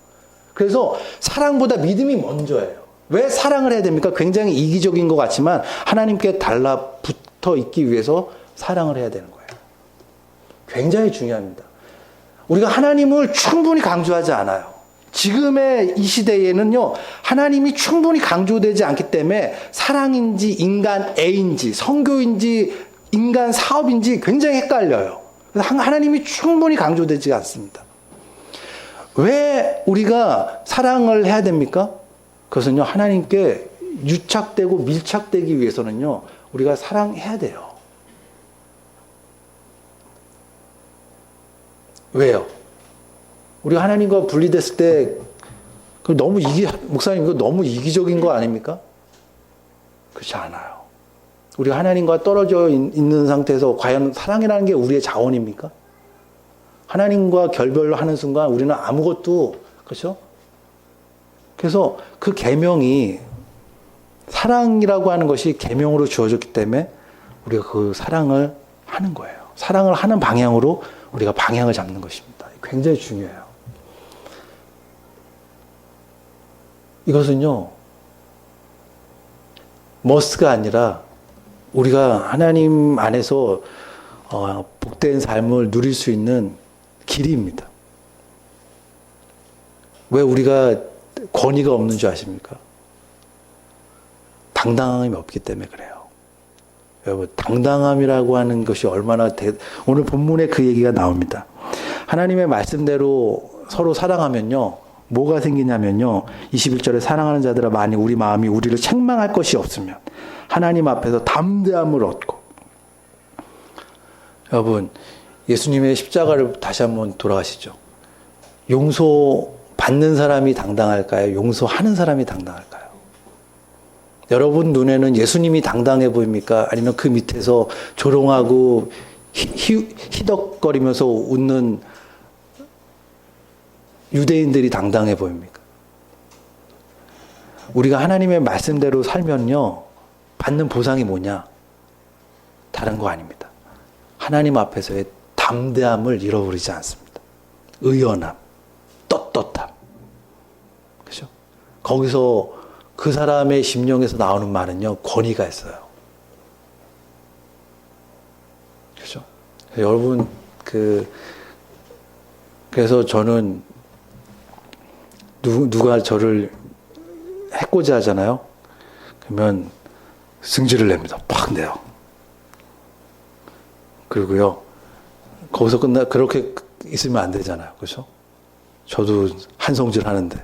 그래서 사랑보다 믿음이 먼저예요. 왜 사랑을 해야 됩니까? 굉장히 이기적인 것 같지만 하나님께 달라붙어 있기 위해서 사랑을 해야 되는 거예요. 굉장히 중요합니다. 우리가 하나님을 충분히 강조하지 않아요. 지금의 이 시대에는요, 하나님이 충분히 강조되지 않기 때문에 사랑인지 인간 애인지 성교인지 인간 사업인지 굉장히 헷갈려요. 그래서 하나님이 충분히 강조되지 않습니다. 왜 우리가 사랑을 해야 됩니까? 그것은요, 하나님께 유착되고 밀착되기 위해서는요, 우리가 사랑해야 돼요. 왜요? 우리가 하나님과 분리됐을 때 목사님 이거 너무 이기적인 거 아닙니까? 그렇지 않아요. 우리가 하나님과 떨어져 있는 상태에서 과연 사랑이라는 게 우리의 자원입니까? 하나님과 결별로 하는 순간 우리는 아무것도, 그렇죠? 그래서 그 계명이, 사랑이라고 하는 것이 계명으로 주어졌기 때문에 우리가 그 사랑을 하는 거예요. 사랑을 하는 방향으로 우리가 방향을 잡는 것입니다. 굉장히 중요해요. 이것은요, 머스트가 아니라 우리가 하나님 안에서 복된 삶을 누릴 수 있는 길입니다. 왜 우리가 권위가 없는 줄 아십니까? 당당함이 없기 때문에 그래요. 여러분, 당당함이라고 하는 것이 얼마나 오늘 본문에 그 얘기가 나옵니다. 하나님의 말씀대로 서로 사랑하면요, 뭐가 생기냐면요, 21절에 사랑하는 자들아, 만일 우리 마음이 우리를 책망할 것이 없으면 하나님 앞에서 담대함을 얻고. 여러분, 예수님의 십자가를 다시 한번 돌아가시죠. 용서받는 사람이 당당할까요? 용서하는 사람이 당당할까요? 여러분 눈에는 예수님이 당당해 보입니까? 아니면 그 밑에서 조롱하고 희덕거리면서 웃는 유대인들이 당당해 보입니까? 우리가 하나님의 말씀대로 살면요, 받는 보상이 뭐냐? 다른 거 아닙니다. 하나님 앞에서의 담대함을 잃어버리지 않습니다. 의연함, 떳떳함. 그죠? 거기서 그 사람의 심령에서 나오는 말은요, 권위가 있어요. 그죠? 여러분, 그래서 저는 누가 저를 해코지 하잖아요? 그러면 승질을 냅니다. 팍 내요. 그리고요, 거기서 그렇게 있으면 안 되잖아요. 그죠? 저도 한성질 하는데.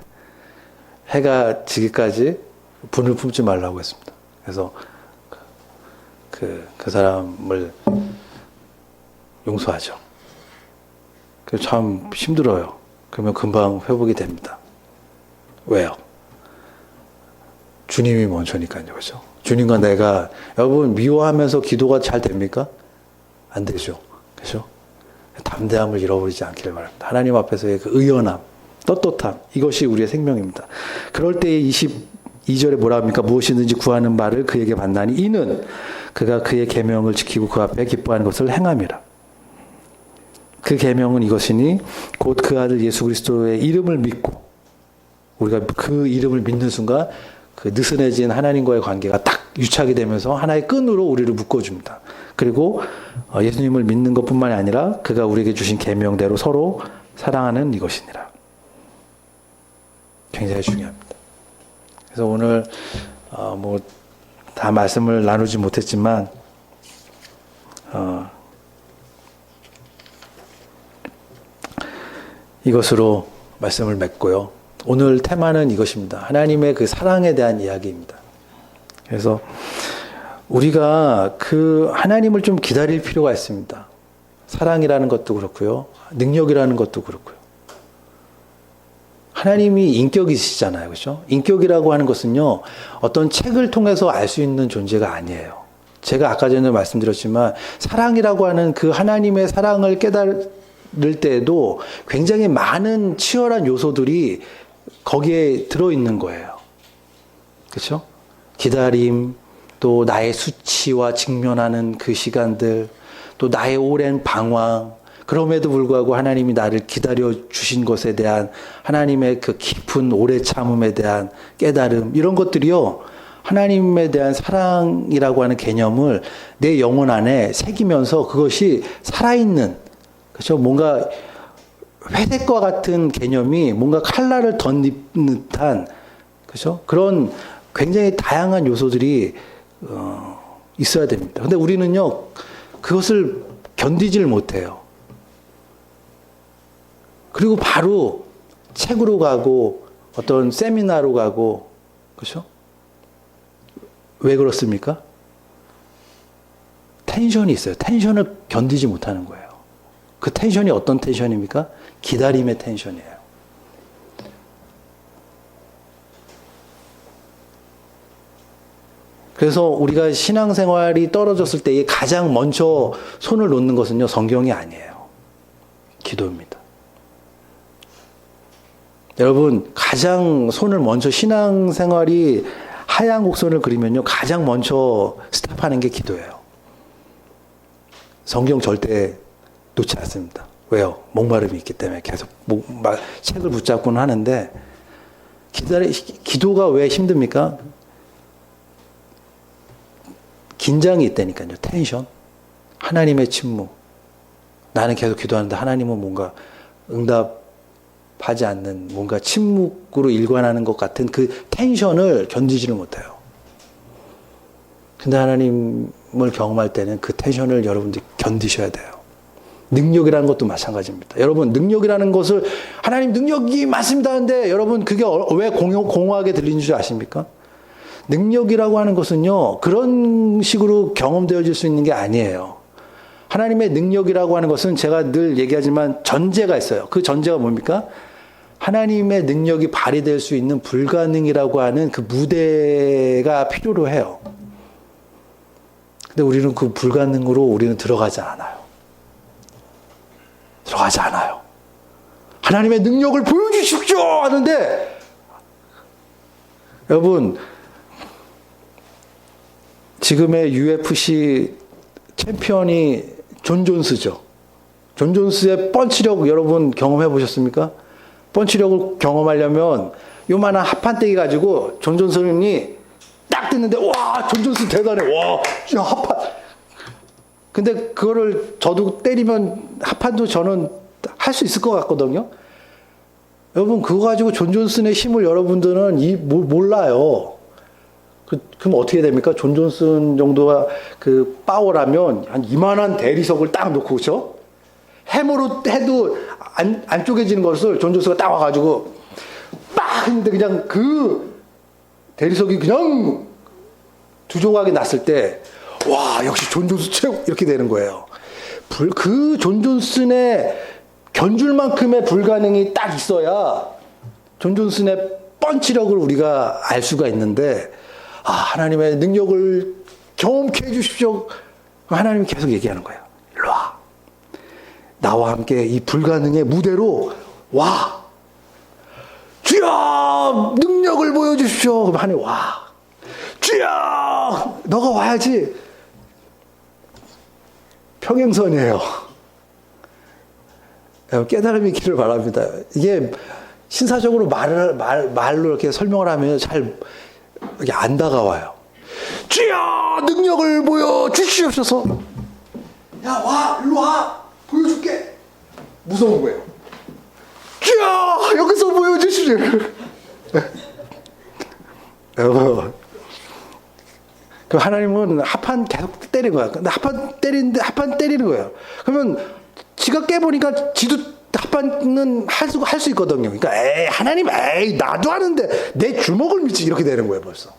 해가 지기까지 분을 품지 말라고 했습니다. 그래서 그 사람을 용서하죠. 참 힘들어요. 그러면 금방 회복이 됩니다. 왜요? 주님이 먼저니까요. 그렇죠? 주님과 내가, 여러분, 미워하면서 기도가 잘 됩니까? 안 되죠. 그렇죠? 담대함을 잃어버리지 않기를 바랍니다. 하나님 앞에서의 그 의연함, 떳떳함, 이것이 우리의 생명입니다. 그럴 때에 22절에 뭐라 합니까? 무엇이든지 구하는 바를 그에게 받나니 이는 그가 그의 계명을 지키고 그 앞에 기뻐하는 것을 행함이라. 그 계명은 이것이니 곧 그 아들 예수 그리스도의 이름을 믿고, 우리가 그 이름을 믿는 순간 그 느슨해진 하나님과의 관계가 딱 유착이 되면서 하나의 끈으로 우리를 묶어줍니다. 그리고 예수님을 믿는 것뿐만이 아니라 그가 우리에게 주신 계명대로 서로 사랑하는 이것이니라. 굉장히 중요합니다. 그래서 오늘 뭐 다 말씀을 나누지 못했지만 이것으로 말씀을 맺고요. 오늘 테마는 이것입니다. 하나님의 그 사랑에 대한 이야기입니다. 그래서 우리가 그 하나님을 좀 기다릴 필요가 있습니다. 사랑이라는 것도 그렇고요. 능력이라는 것도 그렇고요. 하나님이 인격이시잖아요. 그렇죠? 인격이라고 하는 것은요, 어떤 책을 통해서 알 수 있는 존재가 아니에요. 제가 아까 전에 말씀드렸지만 사랑이라고 하는 그 하나님의 사랑을 깨달을 때에도 굉장히 많은 치열한 요소들이 거기에 들어있는 거예요. 그렇죠? 기다림, 또 나의 수치와 직면하는 그 시간들, 또 나의 오랜 방황, 그럼에도 불구하고 하나님이 나를 기다려 주신 것에 대한 하나님의 그 깊은 오래 참음에 대한 깨달음, 이런 것들이요, 하나님에 대한 사랑이라고 하는 개념을 내 영혼 안에 새기면서 그것이 살아있는, 그렇죠? 뭔가 회색과 같은 개념이 뭔가 칼날을 덧입는 듯한, 그렇죠? 그런 굉장히 다양한 요소들이 있어야 됩니다. 근데 우리는요, 그것을 견디질 못해요. 그리고 바로 책으로 가고 어떤 세미나로 가고, 그렇죠? 왜 그렇습니까? 텐션이 있어요. 텐션을 견디지 못하는 거예요. 그 텐션이 어떤 텐션입니까? 기다림의 텐션이에요. 그래서 우리가 신앙생활이 떨어졌을 때 가장 먼저 손을 놓는 것은요, 성경이 아니에요. 기도입니다. 여러분, 가장 손을 먼저, 신앙생활이 하얀 곡선을 그리면요, 가장 먼저 스탑하는 게 기도예요. 성경 절대 놓지 않습니다. 왜요? 목마름이 있기 때문에 계속 책을 붙잡고는 하는데, 기도가 왜 힘듭니까? 긴장이 있다니까요. 텐션. 하나님의 침묵. 나는 계속 기도하는데 하나님은 뭔가 응답하지 않는 뭔가 침묵으로 일관하는 것 같은 그 텐션을 견디지를 못해요. 근데 하나님을 경험할 때는 그 텐션을 여러분들이 견디셔야 돼요. 능력이라는 것도 마찬가지입니다. 여러분, 능력이라는 것을 하나님 능력이 많습니다 하는데 여러분 그게 왜 공허하게 들리는 줄 아십니까? 능력이라고 하는 것은요, 그런 식으로 경험되어질 수 있는 게 아니에요. 하나님의 능력이라고 하는 것은 제가 늘 얘기하지만 전제가 있어요. 그 전제가 뭡니까? 하나님의 능력이 발휘될 수 있는 불가능이라고 하는 그 무대가 필요로 해요. 근데 우리는 그 불가능으로 우리는 들어가지 않아요. 들어가지 않아요. 하나님의 능력을 보여주십시오 하는데 여러분 지금의 UFC 챔피언이 존 존스죠. 존 존스의 펀치력 여러분 경험해 보셨습니까? 펀치력을 경험하려면 요만한 합판대기 가지고 존 존스님이 딱 듣는데 와, 존 존스 대단해. 와, 진짜 합판. 근데 그거를 저도 때리면 합판도 저는 할 수 있을 것 같거든요. 여러분 그거 가지고 존 존슨의 힘을 여러분들은 몰라요. 그럼 어떻게 됩니까? 존 존슨 정도가 그 파워라면 한 이만한 대리석을 딱 놓고 그렇죠? 해머로 해도 안 쪼개지는 것을 존 존스가 딱 와가지고 빡 했는데 그냥 그 대리석이 그냥 두 조각이 났을 때 와, 역시 존 존스 최고 이렇게 되는 거예요. 그 존 존슨의 견줄 만큼의 불가능이 딱 있어야 존 존슨의 펀치력을 우리가 알 수가 있는데 아, 하나님의 능력을 경험케 해주십시오. 하나님이 계속 얘기하는 거예요. 일로 와. 나와 함께 이 불가능의 무대로 와. 주여 능력을 보여주십시오. 그럼 하나님 와. 주여 너가 와야지. 평행선이에요. 깨달음이 있기를 바랍니다. 이게 신사적으로 말로 이렇게 설명을 하면 잘 이게 안 다가와요. 주여 능력을 보여 주시옵소서. 야, 와, 일로 와. 보여줄게. 무서운 거예요. 주여 여기서 보여주시오. 여러분, 그 하나님은 합판 계속 때리는 거야. 근데 합판 때리는 거예요. 그러면 지가 깨보니까 지도 합판은 할 수 있거든요. 그러니까 에이 하나님 에이 나도 하는데 내 주먹을 믿지 이렇게 되는 거예요 벌써.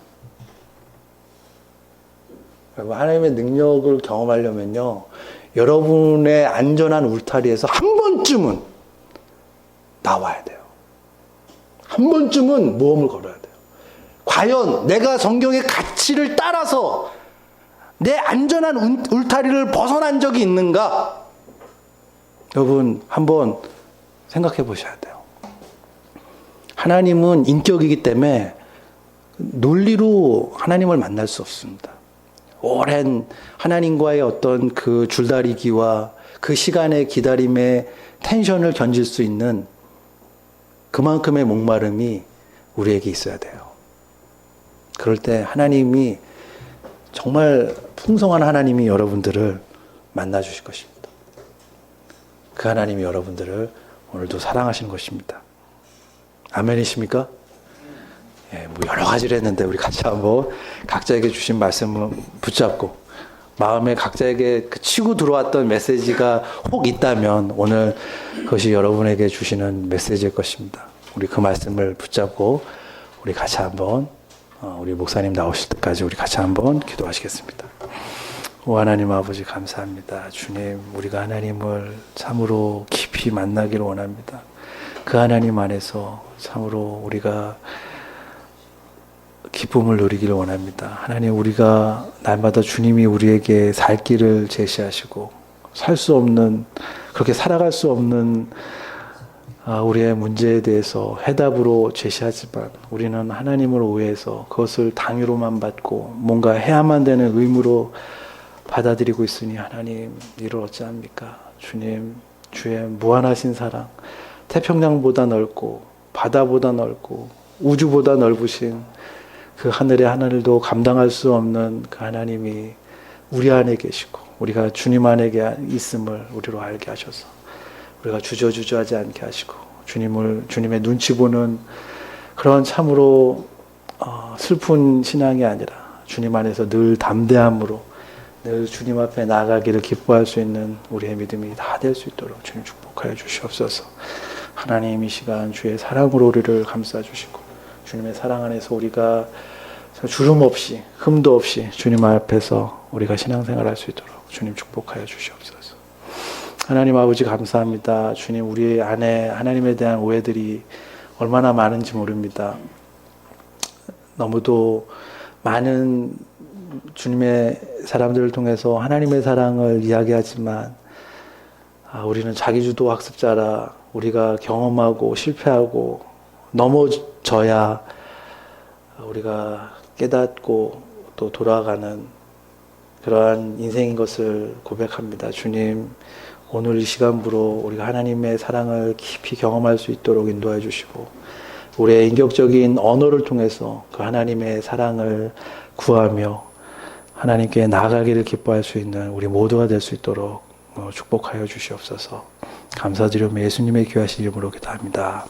하나님의 능력을 경험하려면요, 여러분의 안전한 울타리에서 한 번쯤은 나와야 돼요. 한 번쯤은 모험을 걸어야 돼요. 과연 내가 성경의 가치를 따라서 내 안전한 울타리를 벗어난 적이 있는가? 여러분 한번 생각해 보셔야 돼요. 하나님은 인격이기 때문에 논리로 하나님을 만날 수 없습니다. 오랜 하나님과의 어떤 그 줄다리기와 그 시간의 기다림의 텐션을 견딜 수 있는 그만큼의 목마름이 우리에게 있어야 돼요. 그럴 때 하나님이 정말 풍성한 하나님이 여러분들을 만나 주실 것입니다. 그 하나님이 여러분들을 오늘도 사랑하시는 것입니다. 아멘이십니까? 예, 뭐 여러 가지를 했는데 우리 같이 한번 각자에게 주신 말씀을 붙잡고 마음에 각자에게 그 치고 들어왔던 메시지가 혹 있다면 오늘 그것이 여러분에게 주시는 메시지일 것입니다. 우리 그 말씀을 붙잡고 우리 같이 한번 우리 목사님 나오실 때까지 우리 같이 한번 기도하시겠습니다. 오 하나님 아버지 감사합니다. 주님, 우리가 하나님을 참으로 깊이 만나기를 원합니다. 그 하나님 안에서 참으로 우리가 기쁨을 누리기를 원합니다. 하나님, 우리가 날마다 주님이 우리에게 살 길을 제시하시고 살 수 없는, 그렇게 살아갈 수 없는 우리의 문제에 대해서 해답으로 제시하지만 우리는 하나님을 오해해서 그것을 당위로만 받고 뭔가 해야만 되는 의무로 받아들이고 있으니 하나님, 이를 어찌합니까? 주님, 주의 무한하신 사랑, 태평양보다 넓고 바다보다 넓고 우주보다 넓으신 그 하늘의 하늘도 감당할 수 없는 그 하나님이 우리 안에 계시고 우리가 주님 안에 있음을 우리로 알게 하셔서 우리가 주저주저하지 않게 하시고 주님의 눈치 보는 그런 참으로 슬픈 신앙이 아니라 주님 안에서 늘 담대함으로 늘 주님 앞에 나아가기를 기뻐할 수 있는 우리의 믿음이 다 될 수 있도록 주님 축복하여 주시옵소서. 하나님 이 시간 주의 사랑으로 우리를 감싸 주시고 주님의 사랑 안에서 우리가 주름 없이 흠도 없이 주님 앞에서 우리가 신앙생활할 수 있도록 주님 축복하여 주시옵소서. 하나님 아버지 감사합니다. 주님 우리 안에 하나님에 대한 오해들이 얼마나 많은지 모릅니다. 너무도 많은 주님의 사람들을 통해서 하나님의 사랑을 이야기하지만 우리는 자기주도 학습자라 우리가 경험하고 실패하고 넘어져야 우리가 깨닫고 또 돌아가는 그러한 인생인 것을 고백합니다. 주님 오늘 이 시간부로 우리가 하나님의 사랑을 깊이 경험할 수 있도록 인도해 주시고 우리의 인격적인 언어를 통해서 그 하나님의 사랑을 구하며 하나님께 나아가기를 기뻐할 수 있는 우리 모두가 될 수 있도록 축복하여 주시옵소서. 감사드리며 예수님의 귀하신 이름으로 기도합니다.